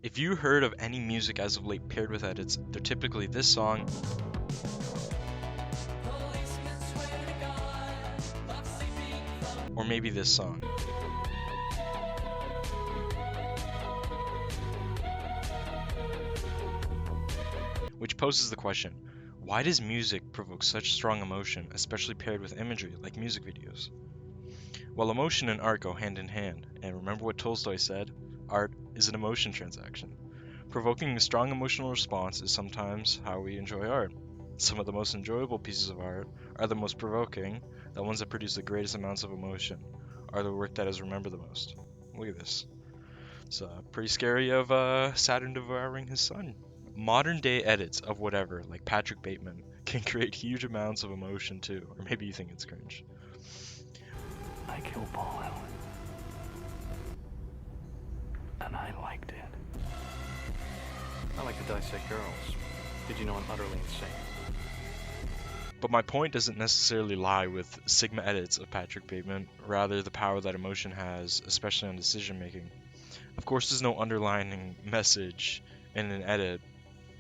If you heard of any music as of late paired with edits, they're typically this song, or maybe this song. Which poses the question, why does music provoke such strong emotion, especially paired with imagery like music videos? Well, emotion and art go hand in hand, and remember what Tolstoy said? Art is an emotion transaction. Provoking a strong emotional response is sometimes how we enjoy art. Some of the most enjoyable pieces of art are the most provoking, the ones that produce the greatest amounts of emotion, are the work that is remembered the most. Look at this. It's pretty scary of Saturn devouring his son. Modern day edits of whatever, like Patrick Bateman, can create huge amounts of emotion too, or maybe you think it's cringe. I killed Paul Allen. And I liked it. I like to dissect girls. Did you know I'm utterly insane? But my point doesn't necessarily lie with Sigma edits of Patrick Bateman, rather the power that emotion has, especially on decision making. Of course, there's no underlining message in an edit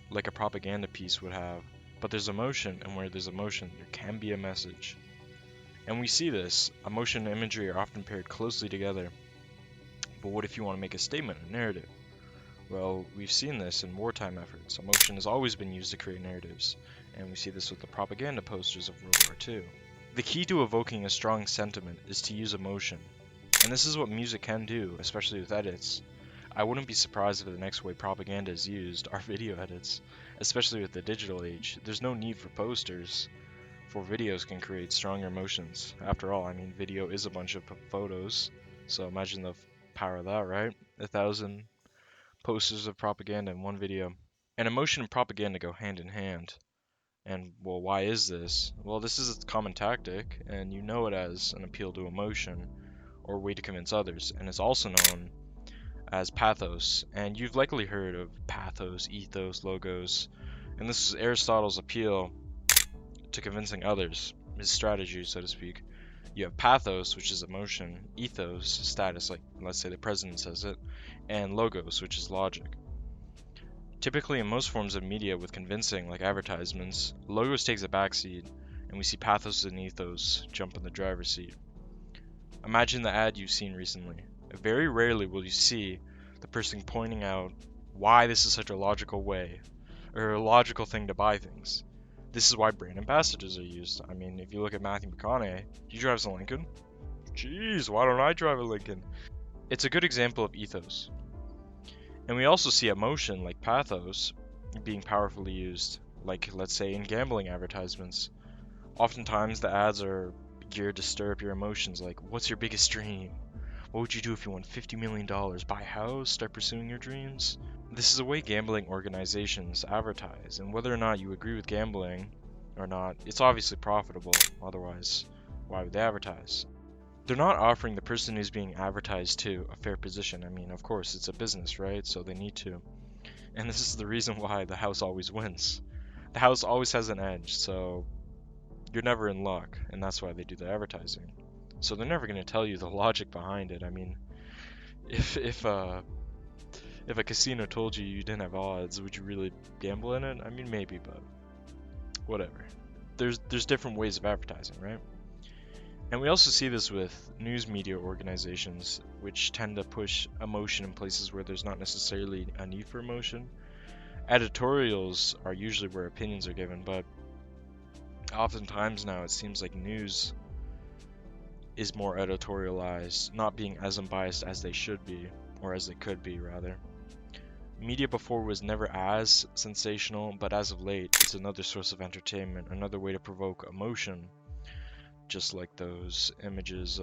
like a propaganda piece would have, but there's emotion, and where there's emotion, there can be a message. And we see this. Emotion and imagery are often paired closely together. But what if you want to make a statement, a narrative? Well, we've seen this in wartime efforts. Emotion has always been used to create narratives, and we see this with the propaganda posters of World War II. The key to evoking a strong sentiment is to use emotion, and this is what music can do, especially with edits. I wouldn't be surprised if the next way propaganda is used are video edits, especially with the digital age. There's no need for posters, for videos can create stronger emotions. After all, I mean, video is a bunch of photos, so imagine the power of that, right? 1,000 posters of propaganda in one video. And emotion and propaganda go hand in hand. And, well, why is this? Well, this is a common tactic, and you know it as an appeal to emotion, or a way to convince others, and it's also known as pathos. And you've likely heard of pathos, ethos, logos, and this is Aristotle's appeal to convincing others, his strategy, so to speak. You have pathos, which is emotion, ethos, status, like let's say the president says it, and logos, which is logic. Typically, in most forms of media with convincing, like advertisements, logos takes a backseat, and we see pathos and ethos jump in the driver's seat. Imagine the ad you've seen recently. Very rarely will you see the person pointing out why this is such a logical way, or a logical thing to buy things. This is why brand ambassadors are used. I mean, if you look at Matthew McConaughey, he drives a Lincoln. Jeez, why don't I drive a Lincoln? It's a good example of ethos. And we also see emotion, like pathos, being powerfully used, like let's say in gambling advertisements. Oftentimes the ads are geared to stir up your emotions, like what's your biggest dream? What would you do if you won $50 million? Buy a house? Start pursuing your dreams? This is a way gambling organizations advertise, and whether or not you agree with gambling or not, it's obviously profitable, otherwise, why would they advertise? They're not offering the person who's being advertised to a fair position. I mean, of course, it's a business, right? So they need to. And this is the reason why the house always wins. The house always has an edge, so you're never in luck, and that's why they do the advertising. So they're never going to tell you the logic behind it. I mean, if a casino told you didn't have odds, would you really gamble in it? I mean, maybe, but whatever. There's different ways of advertising, right? And we also see this with news media organizations, which tend to push emotion in places where there's not necessarily a need for emotion. Editorials are usually where opinions are given, but oftentimes now it seems like news is more editorialized, not being as unbiased as they should be, or as they could be, rather. Media before was never as sensational, but as of late, it's another source of entertainment, another way to provoke emotion, just like those images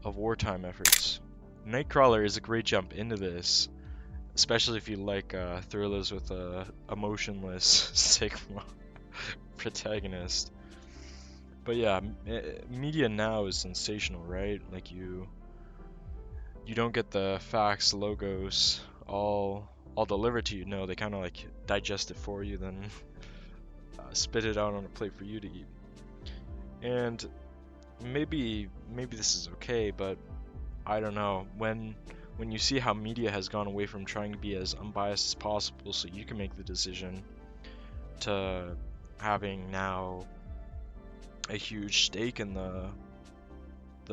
of wartime efforts. Nightcrawler is a great jump into this, especially if you like thrillers with a emotionless Sigma protagonist. But yeah, media now is sensational, right? Like you don't get the facts, logos, all delivered to you. No, they kind of like digest it for you, then spit it out on a plate for you to eat. And maybe this is okay, but I don't know. When when you see how media has gone away from trying to be as unbiased as possible so you can make the decision, to having now a huge stake in the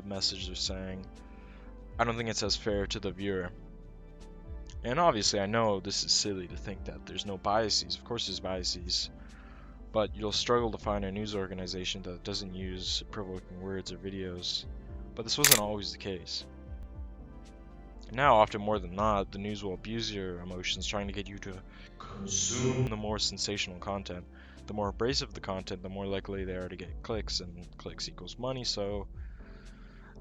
message they're saying, I don't think it's as fair to the viewer. And obviously I know this is silly to think that there's no biases. Of course there's biases, but you'll struggle to find a news organization that doesn't use provoking words or videos. But this wasn't always the case. Now, often more than not, the news will abuse your emotions, trying to get you to consume the more sensational content. The more abrasive the content, the more likely they are to get clicks, and clicks equals money, so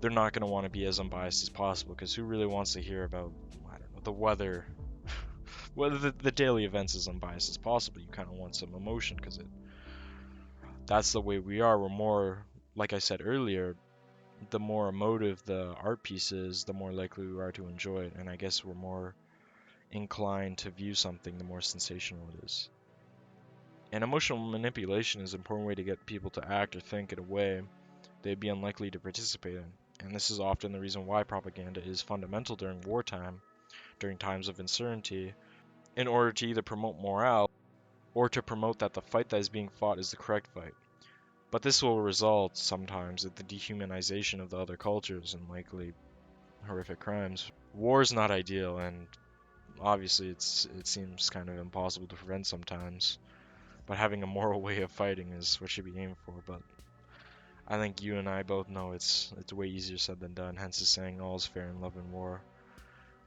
they're not going to want to be as unbiased as possible, because who really wants to hear about, I don't know, the weather? Whether the daily events as unbiased as possible, you kind of want some emotion, because that's the way we are. We're more, like I said earlier, the more emotive the art piece is, the more likely we are to enjoy it, and I guess we're more inclined to view something the more sensational it is. And emotional manipulation is an important way to get people to act or think in a way they'd be unlikely to participate in. And this is often the reason why propaganda is fundamental during wartime, during times of uncertainty, in order to either promote morale or to promote that the fight that is being fought is the correct fight. But this will result sometimes in the dehumanization of the other cultures and likely horrific crimes. War is not ideal, and obviously it seems kind of impossible to prevent sometimes. But having a moral way of fighting is what should be aimed for. But I think you and I both know it's way easier said than done. Hence the saying, "All is fair in love and war."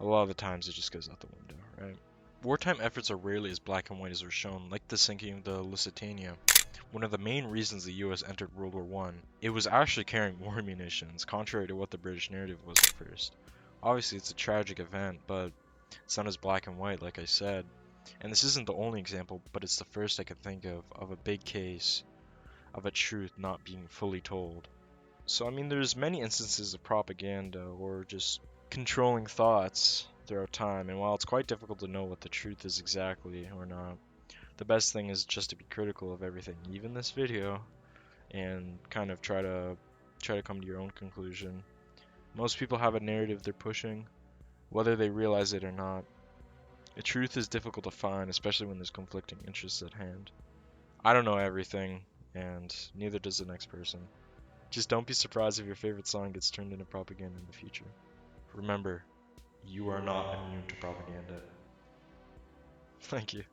A lot of the times it just goes out the window, right? Wartime efforts are rarely as black and white as they're shown, like the sinking of the Lusitania. One of the main reasons the US entered World War One, it was actually carrying war munitions, contrary to what the British narrative was at first. Obviously it's a tragic event, but it's not as black and white like I said. And this isn't the only example, but it's the first I could think of a big case of a truth not being fully told. So I mean there's many instances of propaganda or just controlling thoughts throughout time, and while it's quite difficult to know what the truth is exactly or not, the best thing is just to be critical of everything, even this video, and kind of try to come to your own conclusion. Most people have a narrative they're pushing, whether they realize it or not. The truth is difficult to find, especially when there's conflicting interests at hand. I don't know everything, and neither does the next person. Just don't be surprised if your favorite song gets turned into propaganda in the future. Remember, you are not immune to propaganda. Thank you.